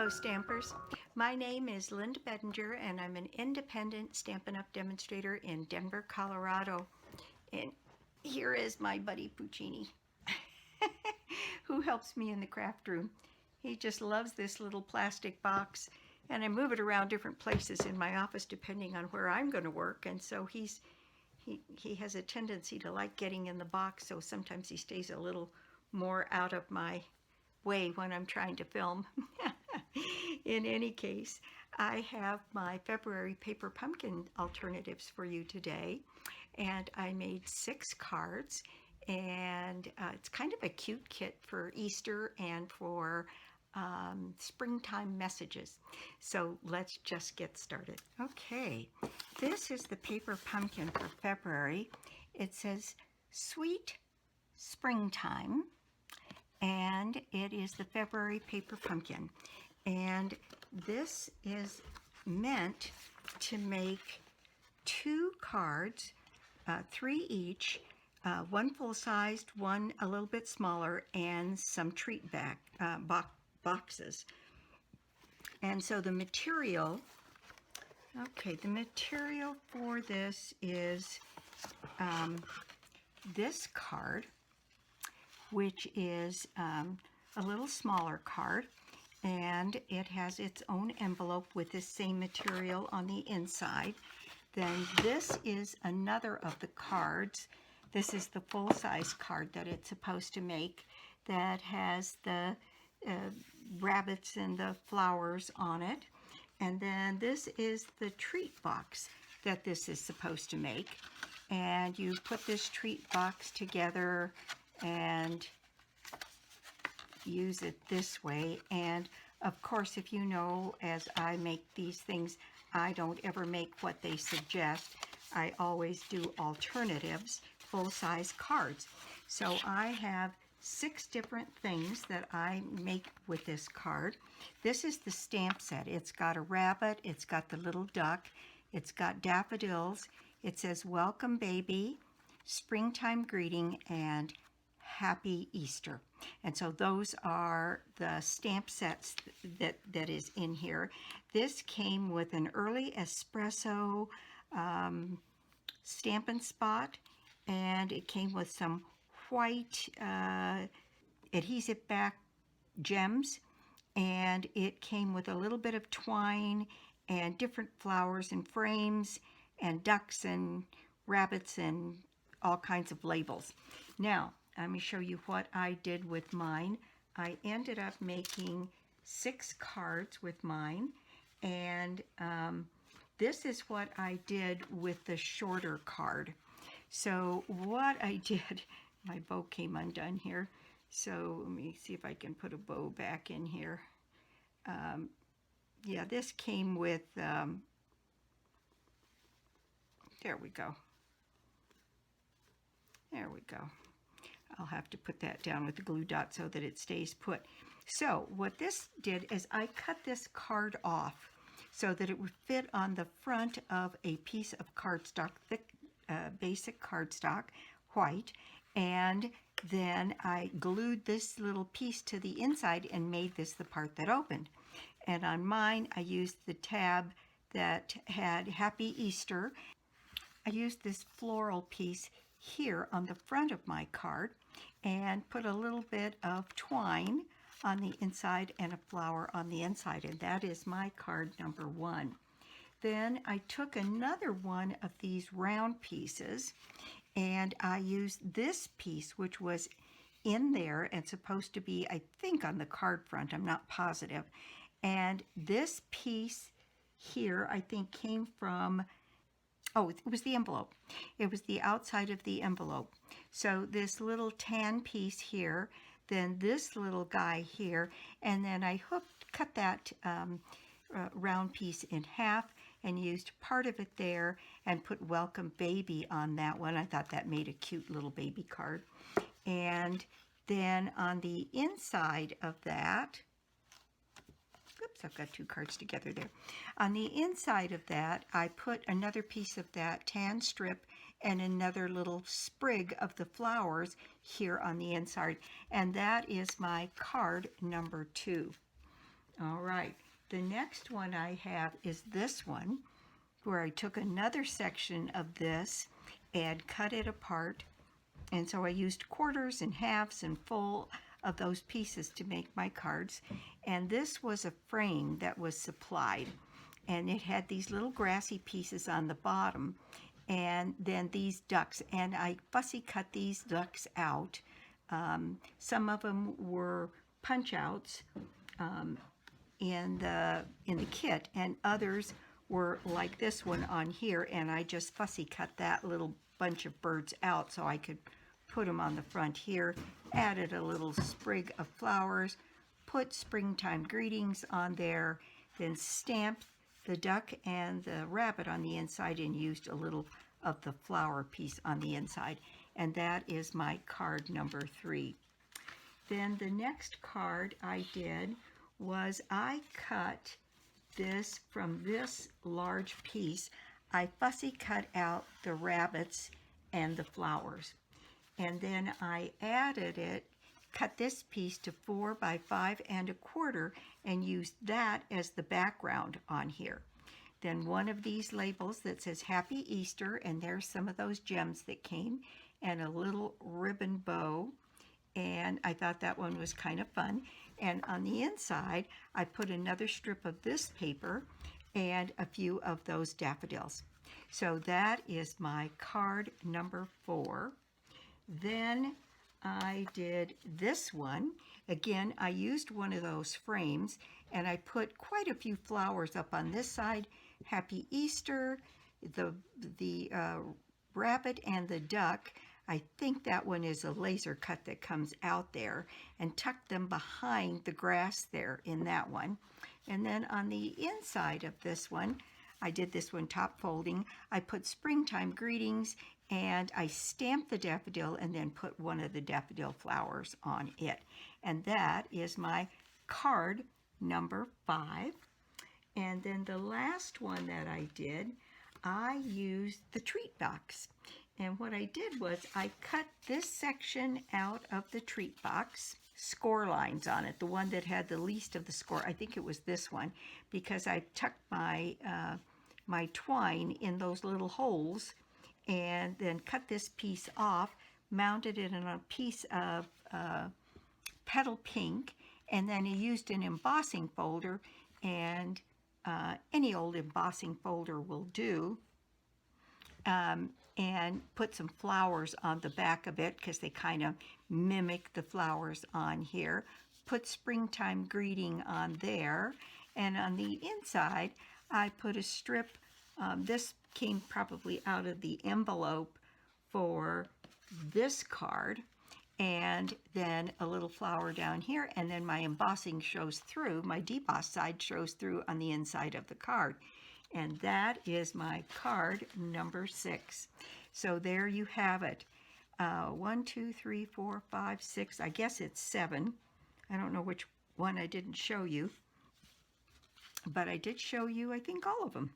Hello Stampers, my name is Linda Bedinger and I'm an independent Stampin' Up! Demonstrator in Denver, Colorado. And here is my buddy Puccini, who helps me in the craft room. He just loves this little plastic box, and I move it around different places in my office depending on where I'm going to work, and so he has a tendency to like getting in the box, so sometimes he stays a little more out of my way when I'm trying to film. In any case, I have my February paper pumpkin alternatives for you today, and I made 6 cards, and it's kind of a cute kit for Easter and for springtime messages. So let's just get started. Okay, this is the paper pumpkin for February. It says Sweet Springtime, and it is the February paper pumpkin. And this is meant to make 2 cards, 3 each, 1 full-sized, 1 a little bit smaller, and some treat boxes. And so the material, the material for this is this card, which is a little smaller card, and it has its own envelope with this same material on the inside. Then this is another of the cards. This is the full-size card that it's supposed to make, that has the rabbits and the flowers on it. And then this is the treat box that this is supposed to make. And you put this treat box together and use it this way. And of course, if you know, as I make these things, I don't ever make what they suggest. I always do alternatives, full-size cards. So I have 6 different things that I make with this card. This is the stamp set. It's got a rabbit, it's got the little duck, it's got daffodils, it says welcome baby, springtime greeting, and Happy Easter. And so those are the stamp sets that is in here. This came with an early espresso Stampin' Spot, and it came with some white adhesive back gems, and it came with a little bit of twine and different flowers and frames and ducks and rabbits and all kinds of labels. Now, let me show you what I did with mine. I ended up making 6 cards with mine, and this is what I did with the shorter card. So what I did, my bow came undone here, so let me see if I can put a bow back in here. Yeah, this came with, there we go. There we go. I'll have to put that down with the glue dot so that it stays put. So what this did is I cut this card off so that it would fit on the front of a piece of cardstock, thick basic cardstock, white, and then I glued this little piece to the inside and made this the part that opened. And on mine, I used the tab that had Happy Easter. I used this floral piece here on the front of my card and put a little bit of twine on the inside and a flower on the inside, and that is my card number 1. Then I took another one of these round pieces, and I used this piece, which was in there and supposed to be, I think, on the card front, I'm not positive. And this piece here, I think, came from, oh, it was the envelope. It was the outside of the envelope. So this little tan piece here, then this little guy here, and then I cut that round piece in half and used part of it there and put welcome baby on that one. I thought that made a cute little baby card. And then on the inside of that, oops, I've got 2 cards together there. On the inside of that, I put another piece of that tan strip and another little sprig of the flowers here on the inside. And that is my card number 2. All right, the next one I have is this one, where I took another section of this and cut it apart. And so I used quarters and halves and full of those pieces to make my cards. And this was a frame that was supplied. And it had these little grassy pieces on the bottom. And then these ducks. And I fussy cut these ducks out. Some of them were punch outs in the kit, and others were like this one on here, and I just fussy cut that little bunch of birds out so I could put them on the front here. Added a little sprig of flowers, put springtime greetings on there, then stamped the duck and the rabbit on the inside and used a little of the flower piece on the inside. And that is my card number 3. Then the next card I did was I cut this from this large piece. I fussy cut out the rabbits and the flowers. And then I added it, cut this piece to 4 by 5 1/4 and used that as the background on here. Then one of these labels that says Happy Easter, and there's some of those gems that came, and a little ribbon bow. And I thought that one was kind of fun. And on the inside, I put another strip of this paper and a few of those daffodils. So that is my card number 4. Then I did this one. Again, I used one of those frames, and I put quite a few flowers up on this side. Happy Easter, the rabbit and the duck. I think that one is a laser cut that comes out there, and tucked them behind the grass there in that one. And then on the inside of this one, I did this one top folding. I put springtime greetings, and I stamped the daffodil and then put one of the daffodil flowers on it. And that is my card number 5. And then the last one that I did, I used the treat box. And what I did was I cut this section out of the treat box, score lines on it, the one that had the least of the score. I think it was this one, because I tucked my my twine in those little holes, and then cut this piece off, mounted it in a piece of Petal pink, and then I used an embossing folder, and any old embossing folder will do. And put some flowers on the back of it because they kind of mimic the flowers on here. Put springtime greeting on there. And on the inside, I put a strip. This came probably out of the envelope for this card. And then a little flower down here. And then my embossing shows through. My deboss side shows through on the inside of the card. And that is my card number 6. So there you have it. 1, 2, 3, 4, 5, 6. I guess it's 7. I don't know which one I didn't show you. But I did show you, I think, all of them.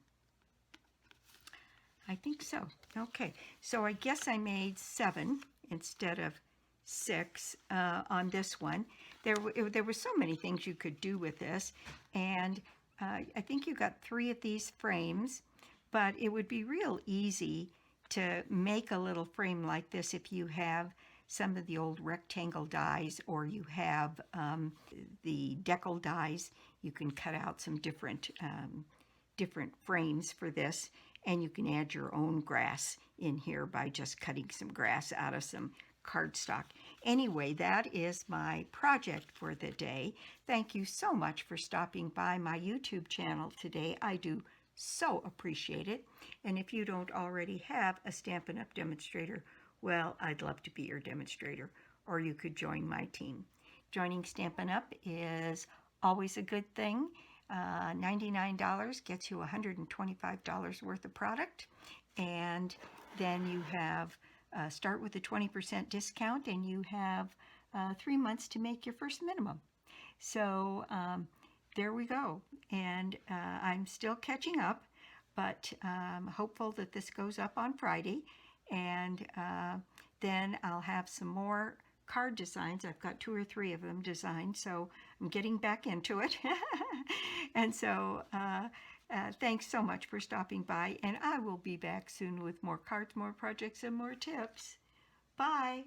I think so. Okay. So I guess I made 7 instead of 6 on this one. There were so many things you could do with this. And I think you got 3 of these frames, but it would be real easy to make a little frame like this if you have some of the old rectangle dies, or you have the decal dies. You can cut out some different frames for this, and you can add your own grass in here by just cutting some grass out of some cardstock. Anyway, that is my project for the day. Thank you so much for stopping by my YouTube channel today. I do so appreciate it. And if you don't already have a Stampin' Up! Demonstrator, well, I'd love to be your demonstrator, or you could join my team. Joining Stampin' Up! Is always a good thing. $99 gets you $125 worth of product, and then you have start with a 20% discount, and you have 3 months to make your first minimum. So there we go. And I'm still catching up, but I'm hopeful that this goes up on Friday, and then I'll have some more card designs. I've got 2 or 3 of them designed, so I'm getting back into it. And so thanks so much for stopping by, and I will be back soon with more cards, more projects, and more tips. Bye!